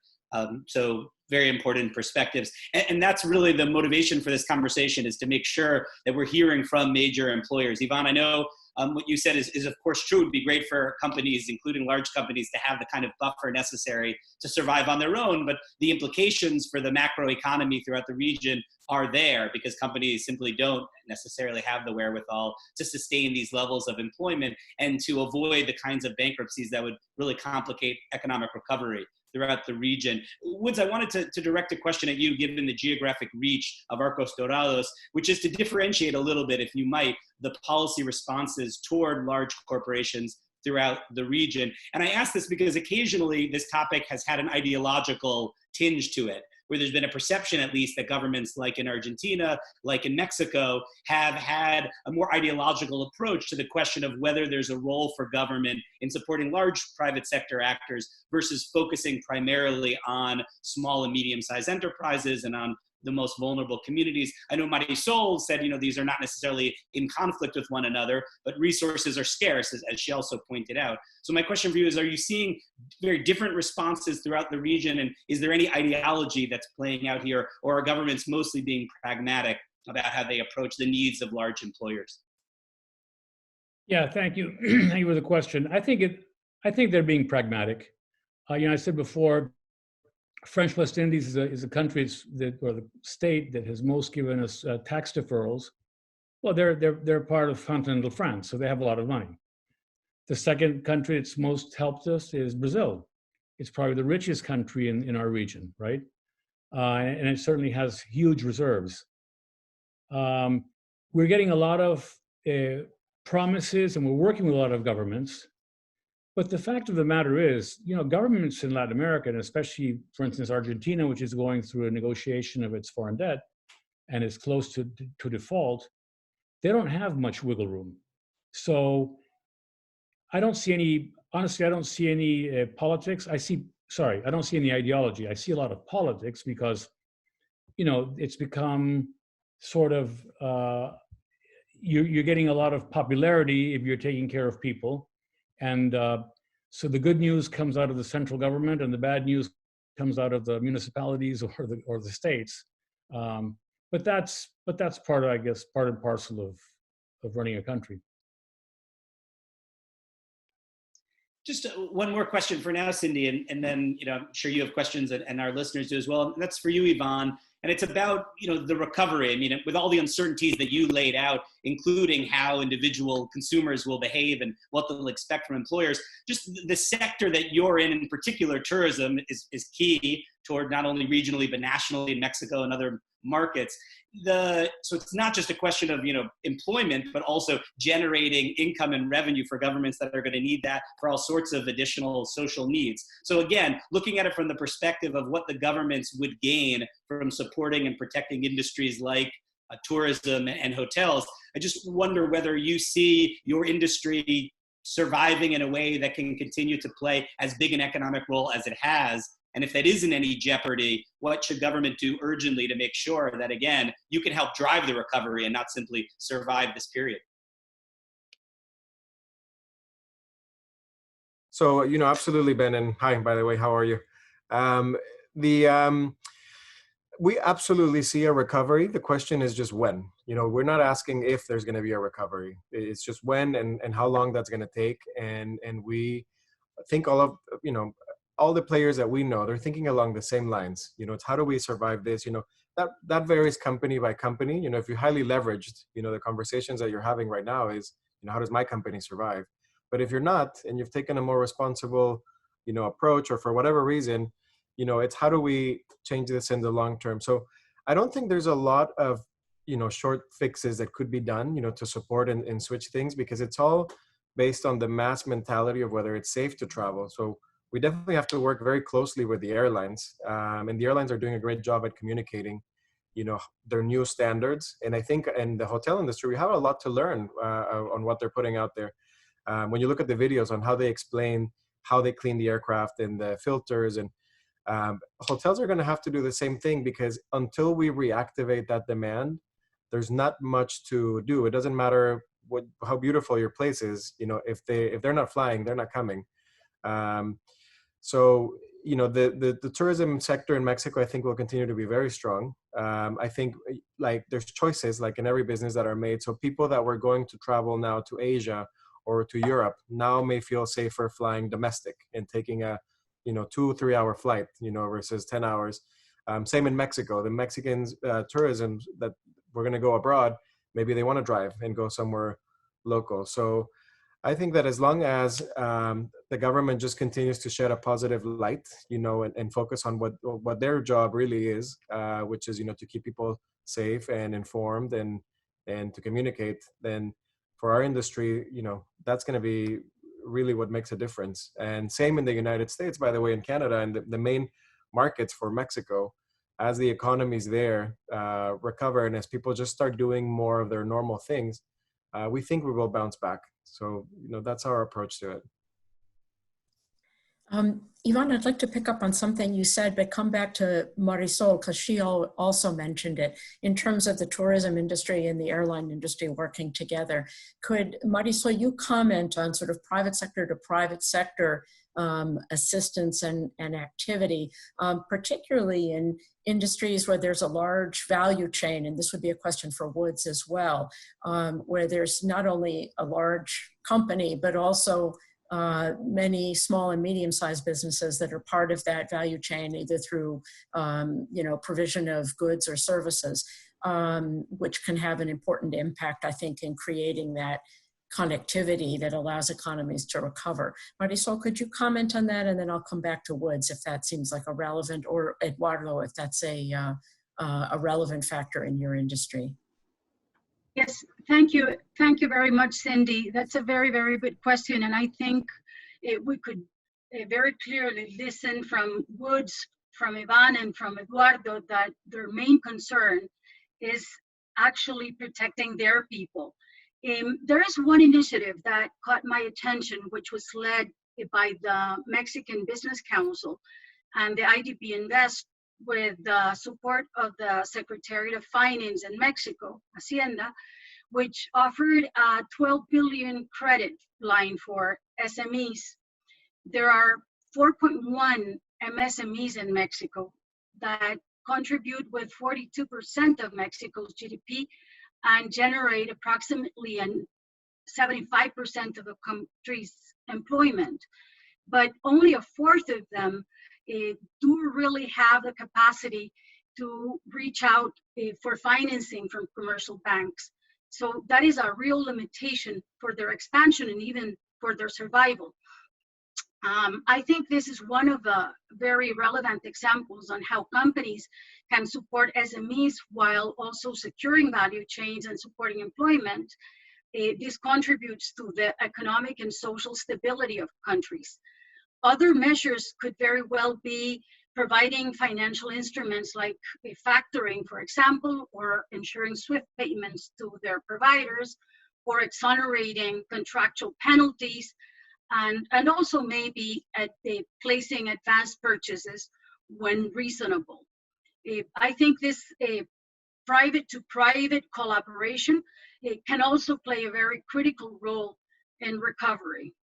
So very important perspectives. And that's really the motivation for this conversation, is to make sure that we're hearing from major employers. Yvonne, I know what you said is of course true. It would be great for companies, including large companies, to have the kind of buffer necessary to survive on their own. But the implications for the macro economy throughout the region are there, because companies simply don't necessarily have the wherewithal to sustain these levels of employment and to avoid the kinds of bankruptcies that would really complicate economic recovery throughout the region. Woods, I wanted to direct a question at you, given the geographic reach of Arcos Dorados, which is to differentiate a little bit, if you might, the policy responses toward large corporations throughout the region. And I ask this because occasionally this topic has had an ideological tinge to it, where there's been a perception, at least, that governments like in Argentina, like in Mexico, have had a more ideological approach to the question of whether there's a role for government in supporting large private sector actors versus focusing primarily on small and medium-sized enterprises and on the most vulnerable communities. I know Marisol said, these are not necessarily in conflict with one another, but resources are scarce, as she also pointed out. So my question for you is, are you seeing very different responses throughout the region? And is there any ideology that's playing out here, or are governments mostly being pragmatic about how they approach the needs of large employers? Yeah, thank you. Thank you for the question. I think they're being pragmatic. I said before, French West Indies is a country or the state that has most given us tax deferrals. Well, they're part of continental France, so they have a lot of money. The second country that's most helped us is Brazil. It's probably the richest country in our region, right? And it certainly has huge reserves. We're getting a lot of promises, and we're working with a lot of governments But the fact of the matter is, governments in Latin America, and especially, for instance, Argentina, which is going through a negotiation of its foreign debt and is close to default, they don't have much wiggle room. So I don't see any, honestly, I don't see any politics. I don't see any ideology. I see a lot of politics because, it's become sort of, you're getting a lot of popularity if you're taking care of people. And so the good news comes out of the central government and the bad news comes out of the municipalities or the states. But that's part of, I guess, part and parcel of running a country. Just one more question for now, Cindy, and then I'm sure you have questions, and our listeners do as well. And that's for you, Yvonne. And it's about the recovery. I mean, with all the uncertainties that you laid out, including how individual consumers will behave and what they'll expect from employers, just the sector that you're in particular, tourism, is key toward not only regionally but nationally in Mexico and other markets. So it's not just a question of employment, but also generating income and revenue for governments that are going to need that for all sorts of additional social needs. So again, looking at it from the perspective of what the governments would gain from supporting and protecting industries like tourism and hotels, I just wonder whether you see your industry surviving in a way that can continue to play as big an economic role as it has. And if that is in any jeopardy, what should government do urgently to make sure that, again, you can help drive the recovery and not simply survive this period? So, absolutely, Ben. And hi, by the way, how are you? We absolutely see a recovery. The question is just when. We're not asking if there's going to be a recovery. It's just when and how long that's going to take. And we think all the players that we know, they're thinking along the same lines. It's how do we survive this? That varies company by company. If you're highly leveraged, the conversations that you're having right now is, how does my company survive? But if you're not, and you've taken a more responsible, approach, or for whatever reason, it's how do we change this in the long term? So I don't think there's a lot of, short fixes that could be done, to support and switch things, because it's all based on the mass mentality of whether it's safe to travel. So we definitely have to work very closely with the airlines, and the airlines are doing a great job at communicating, their new standards. And I think in the hotel industry, we have a lot to learn on what they're putting out there. When you look at the videos on how they explain how they clean the aircraft and the filters, and hotels are going to have to do the same thing, because until we reactivate that demand, there's not much to do. It doesn't matter how beautiful your place is, if they're not flying, they're not coming. So, the tourism sector in Mexico, I think, will continue to be very strong. I think there's choices like in every business that are made. So people that were going to travel now to Asia or to Europe now may feel safer flying domestic and taking a 2-3 hour flight, versus 10 hours. Same in Mexico. The Mexicans tourism that we're going to go abroad, maybe they want to drive and go somewhere local. So I think that as long as the government just continues to shed a positive light, and focus on what their job really is, which is, to keep people safe and informed and to communicate, then for our industry, that's going to be really what makes a difference. And same in the United States, by the way, in Canada, and the main markets for Mexico, as the economies there recover and as people just start doing more of their normal things, we think we will bounce back. So, that's our approach to it. Yvonne, I'd like to pick up on something you said, but come back to Marisol, because she also mentioned it in terms of the tourism industry and the airline industry working together. Could, Marisol, you comment on sort of private sector to private sector assistance and activity, particularly in industries where there's a large value chain, and this would be a question for Woods as well, where there's not only a large company, but also many small and medium-sized businesses that are part of that value chain, either through provision of goods or services, which can have an important impact, I think, in creating that connectivity that allows economies to recover. Marisol, could you comment on that? And then I'll come back to Woods if that seems like a relevant, or Eduardo, if that's a relevant factor in your industry. Yes, thank you. Thank you very much, Cindy. That's a very, very good question. And I think we could very clearly listen from Woods, from Ivan, and from Eduardo that their main concern is actually protecting their people. There is one initiative that caught my attention, which was led by the Mexican Business Council and the IDB Invest with the support of the Secretariat of Finance in Mexico, Hacienda, which offered a 12 billion credit line for SMEs. There are 4.1 MSMEs in Mexico that contribute with 42% of Mexico's GDP and generate approximately 75% of the country's employment. But only a fourth of them do really have the capacity to reach out for financing from commercial banks. So that is a real limitation for their expansion and even for their survival. I think this is one of the very relevant examples on how companies can support SMEs while also securing value chains and supporting employment. This contributes to the economic and social stability of countries. Other measures could very well be providing financial instruments like factoring, for example, or ensuring swift payments to their providers, or exonerating contractual penalties, and also maybe at placing advanced purchases when reasonable. I think this private-to-private collaboration can also play a very critical role in recovery.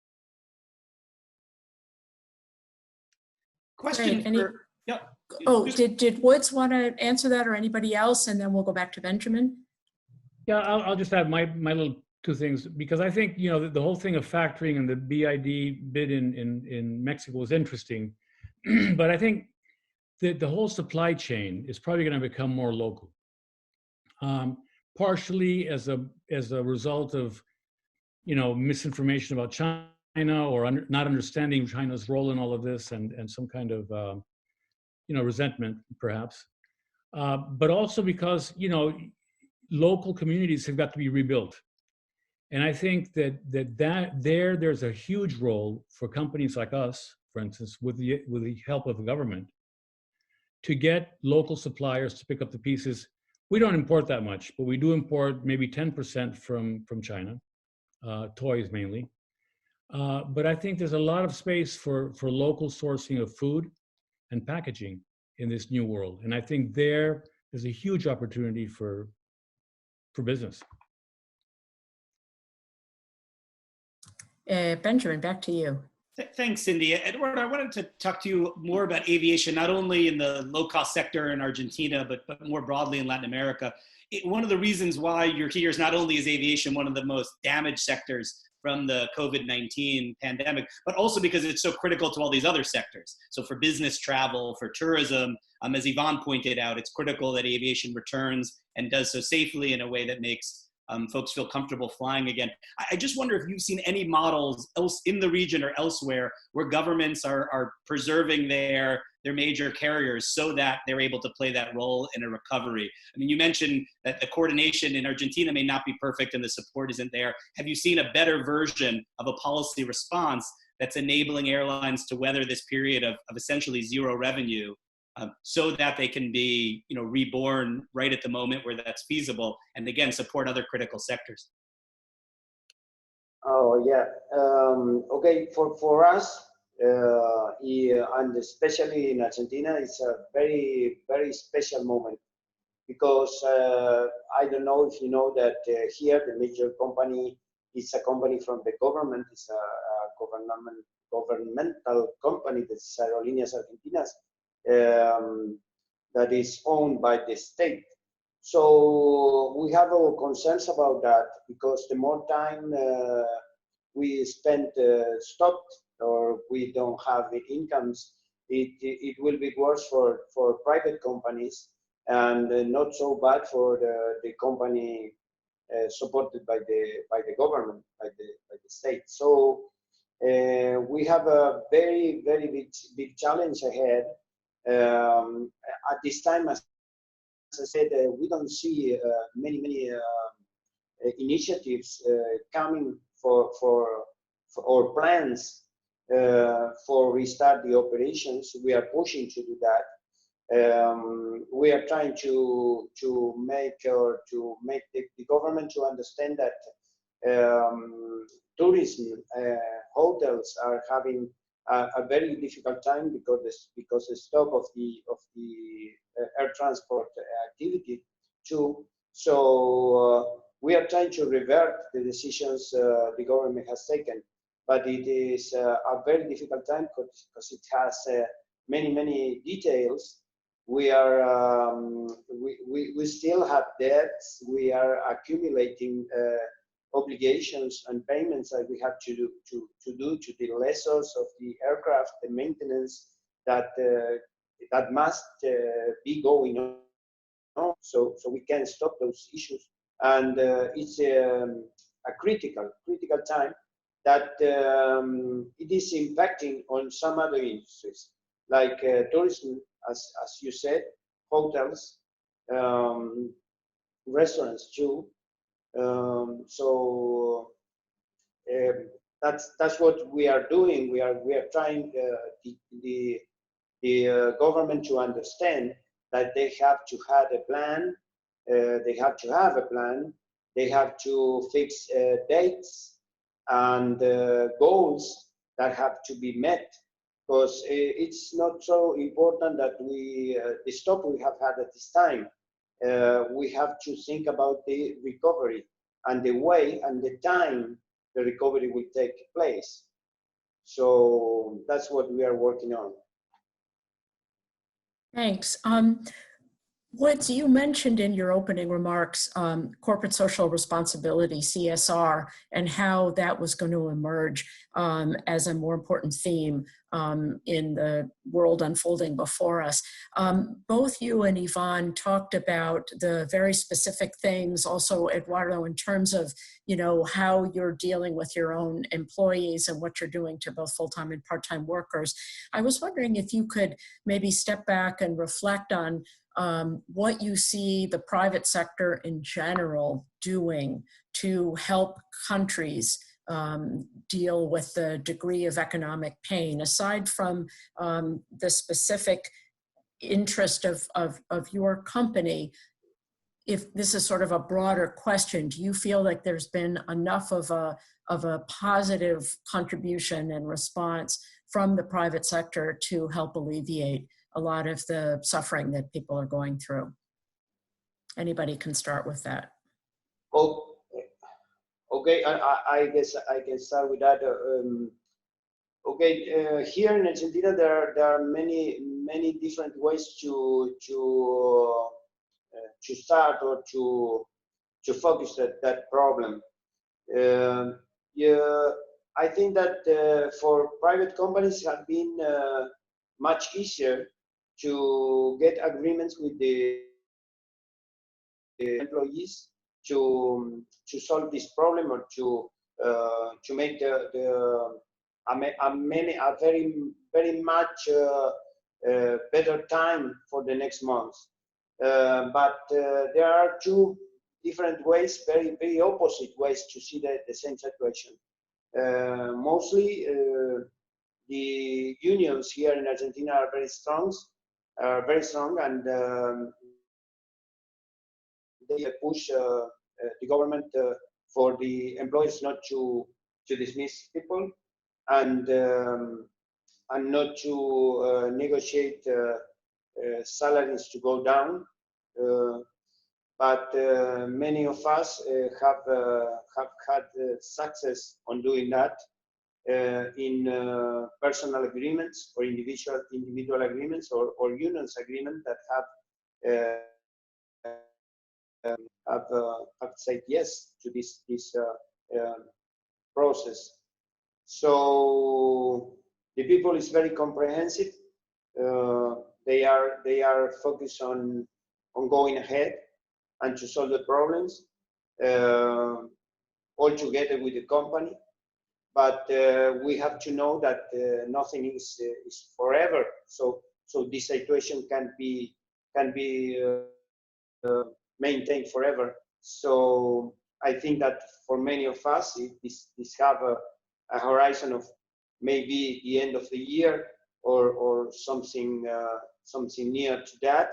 Question Great. for, yeah. Oh, did Woods want to answer that, or anybody else? And then we'll go back to Benjamin. Yeah, I'll just add my little two things, because I think, you know, the whole thing of factoring and the BID bid in Mexico is interesting, but I think that the whole supply chain is probably going to become more local, partially as a result of, you know, misinformation about China or not understanding China's role in all of this, and some kind of you know, resentment perhaps, but also because, you know, local communities have got to be rebuilt. And I think there's a huge role for companies like us, for instance, with the help of the government, to get local suppliers to pick up the pieces. We don't import that much, but we do import maybe 10% from China, toys mainly. But I think there's a lot of space for local sourcing of food and packaging in this new world. And I think there's a huge opportunity for business. Benjamin, back to you. Thanks, Cindy. Eduardo, I wanted to talk to you more about aviation, not only in the low-cost sector in Argentina, but more broadly in Latin America. One of the reasons why you're here is not only is aviation one of the most damaged sectors from the COVID-19 pandemic, but also because it's so critical to all these other sectors. So for business travel, for tourism, as Ivan pointed out, it's critical that aviation returns and does so safely in a way that makes folks feel comfortable flying again. I just wonder if you've seen any models else in the region or elsewhere where governments are preserving their major carriers so that they're able to play that role in a recovery. I mean, you mentioned that the coordination in Argentina may not be perfect and the support isn't there. Have you seen a better version of a policy response that's enabling airlines to weather this period of essentially zero revenue, so that they can be, you know, reborn right at the moment where that's feasible, and again, support other critical sectors? Oh yeah. Okay, for us, and especially in Argentina, it's a very, very special moment, because I don't know if you know that here the major company is a company from the government. It's a governmental company, that's Aerolíneas Argentinas, that is owned by the state. So we have our concerns about that, because the more time we spend stopped, or we don't have the incomes, it will be worse for private companies, and not so bad for the company supported by the government, by the state. So we have a very, very big challenge ahead. At this time, as I said, we don't see many initiatives coming for or plans for restart the operations. We are pushing to do that. We are trying to make the government to understand that tourism hotels are having a very difficult time because the stop of the air transport activity too. So we are trying to revert the decisions the government has taken, but it is a very difficult time because it has many details. We are we still have debts. We are accumulating obligations and payments that we have to do to the lessors of the aircraft, the maintenance that that must be going on. So we can stop those issues, and it's a critical time that it is impacting on some other industries like tourism, as you said, hotels, restaurants too. So that's what we are doing. We are trying the government to understand that they have to have a plan. They have to have a plan. They have to fix dates and goals that have to be met. Because it's not so important that the stop we have had at this time. We have to think about the recovery and the way and the time the recovery will take place. So that's what we are working on. Thanks. Woods, you mentioned in your opening remarks corporate social responsibility, CSR, and how that was going to emerge as a more important theme in the world unfolding before us. Both you and Yvonne talked about the very specific things, also Eduardo, in terms of, you know, how you're dealing with your own employees and what you're doing to both full-time and part-time workers. I was wondering if you could maybe step back and reflect on what you see the private sector in general doing to help countries deal with the degree of economic pain, aside from the specific interest of your company. If this is sort of a broader question, do you feel like there's been enough of a positive contribution and response from the private sector to help alleviate a lot of the suffering that people are going through? Anybody can start with that. Oh, okay, I guess I can start with that. Okay, here in Argentina, there are many different ways to start or to focus that problem. Yeah, I think that for private companies have been much easier to get agreements with the employees to solve this problem or to make a very much better time for the next month. But there are two different ways, very opposite ways to see the same situation. Mostly the unions here in Argentina are very strong, and they push the government for the employees not to dismiss people and not to negotiate salaries to go down. But many of us have had success on doing that in personal agreements or individual agreements or unions agreements that have said yes to this process. So the people is very comprehensive. They are focused on going ahead and to solve the problems all together with the company. But we have to know that nothing is forever. So this situation can be maintained forever. So I think that for many of us, this have a horizon of maybe the end of the year or something near to that,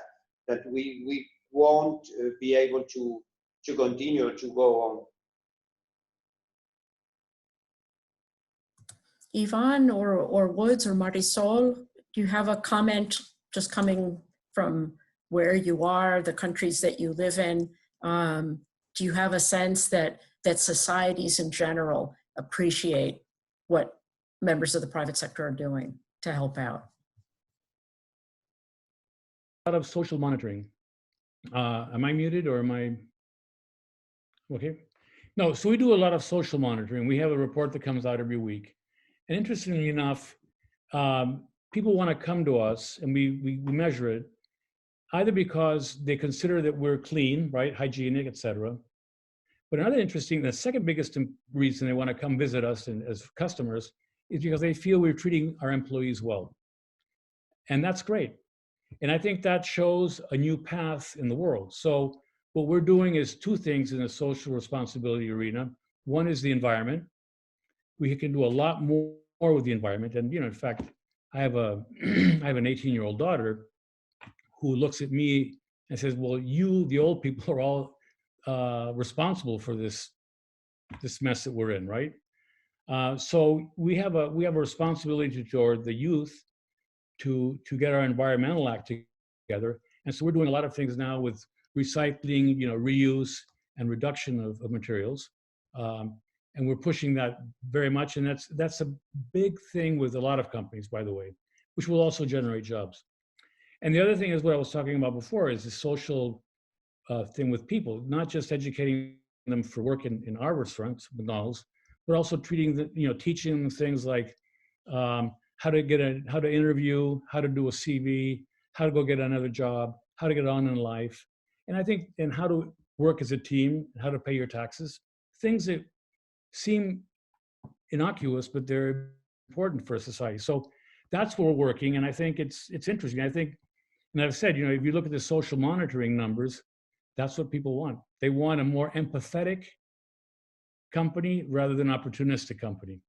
that we won't be able to continue to go on. Yvonne or Woods or Marisol, do you have a comment just coming from where you are, the countries that you live in? Do you have a sense that societies in general appreciate what members of the private sector are doing to help out? A lot of social monitoring. Am I muted or am I okay? No, so we do a lot of social monitoring. We have a report that comes out every week. And interestingly enough, people want to come to us and we measure it, either because they consider that we're clean, right, hygienic, et cetera. But another interesting, the second biggest reason they want to come visit us as customers is because they feel we're treating our employees well. And that's great. And I think that shows a new path in the world. So what we're doing is two things in the social responsibility arena. One is the environment. We can do a lot more with the environment. And, you know, in fact, I have an 18-year-old daughter who looks at me and says, well, you, the old people, are all responsible for this mess that we're in, right? So we have a responsibility toward the youth to get our environmental act together. And so we're doing a lot of things now with recycling, you know, reuse and reduction of materials. And we're pushing that very much. And that's a big thing with a lot of companies, by the way, which will also generate jobs. And the other thing is what I was talking about before is the social thing with people, not just educating them for work in our restaurants, McDonald's, but also treating them, you know, teaching them things like how to interview, how to do a CV, how to go get another job, how to get on in life. And I think, and how to work as a team, how to pay your taxes, things that seem innocuous, but they're important for a society. So that's where we're working. And I think it's interesting. I think, and I've said, you know, if you look at the social monitoring numbers, that's what people want. They want a more empathetic company rather than opportunistic company.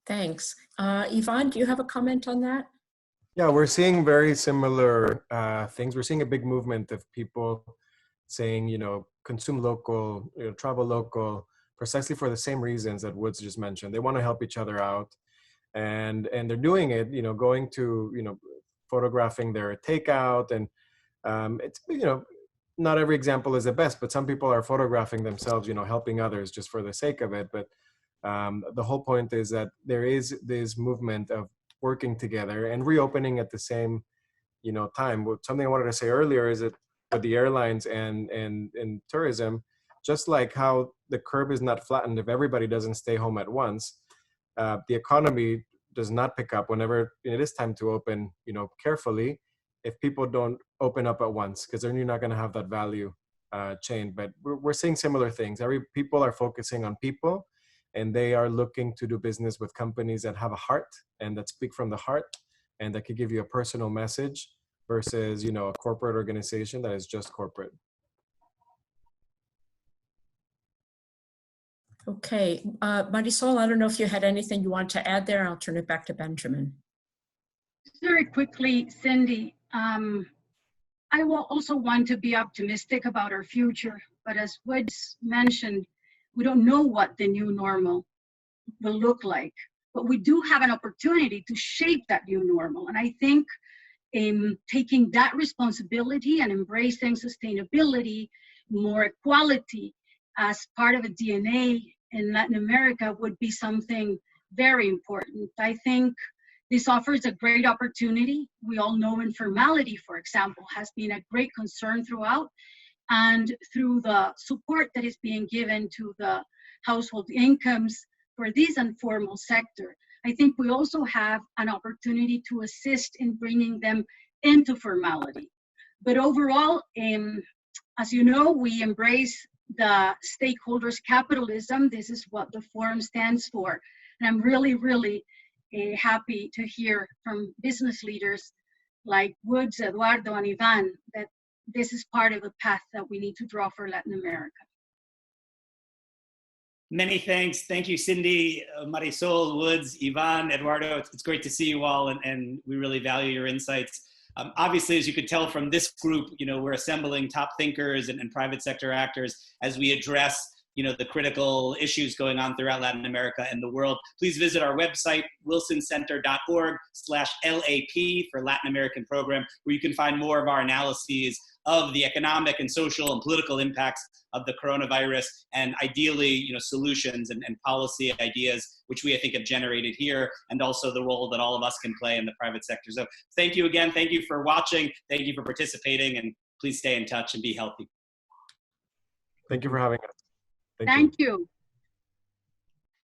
Thanks. Yvonne, do you have a comment on that? Yeah, we're seeing very similar things. We're seeing a big movement of people saying, you know, consume local, you know, travel local, precisely for the same reasons that Woods just mentioned. They want to help each other out, and they're doing it, you know, going to, you know, photographing their takeout, and it's, you know, not every example is the best, but some people are photographing themselves, you know, helping others just for the sake of it. But the whole point is that there is this movement of working together and reopening at the same, you know, time. Something I wanted to say earlier is that with the airlines and tourism, just like how the curve is not flattened if everybody doesn't stay home at once, the economy does not pick up whenever it is time to open, you know, carefully, if people don't open up at once, because then you're not going to have that value chain. But we're seeing similar things. People are focusing on people, and they are looking to do business with companies that have a heart and that speak from the heart and that could give you a personal message versus, you know, a corporate organization that is just corporate. Okay, Marisol, I don't know if you had anything you want to add there. I'll turn it back to Benjamin. Very quickly, Cindy, I will also want to be optimistic about our future, but as Woods mentioned, we don't know what the new normal will look like, but we do have an opportunity to shape that new normal. And I think taking that responsibility and embracing sustainability, more equality as part of a DNA in Latin America would be something very important. I think this offers a great opportunity. We all know informality, for example, has been a great concern throughout, and through the support that is being given to the household incomes for this informal sector, I think we also have an opportunity to assist in bringing them into formality. But overall, as you know, we embrace the stakeholders capitalism. This is what the forum stands for. And I'm really, really happy to hear from business leaders like Woods, Eduardo, and Ivan that this is part of the path that we need to draw for Latin America. Many thanks. Thank you, Cindy, Marisol, Woods, Ivan, Eduardo. It's great to see you all, and we really value your insights. Obviously, as you could tell from this group, we're assembling top thinkers and private sector actors as we address the critical issues going on throughout Latin America and the world. Please visit our website, wilsoncenter.org/LAP for Latin American Program, where you can find more of our analyses of the economic and social and political impacts of the coronavirus, and ideally, solutions and policy ideas, which we, I think, have generated here, and also the role that all of us can play in the private sector. So thank you again. Thank you for watching. Thank you for participating, and please stay in touch and be healthy. Thank you for having us. Thank you.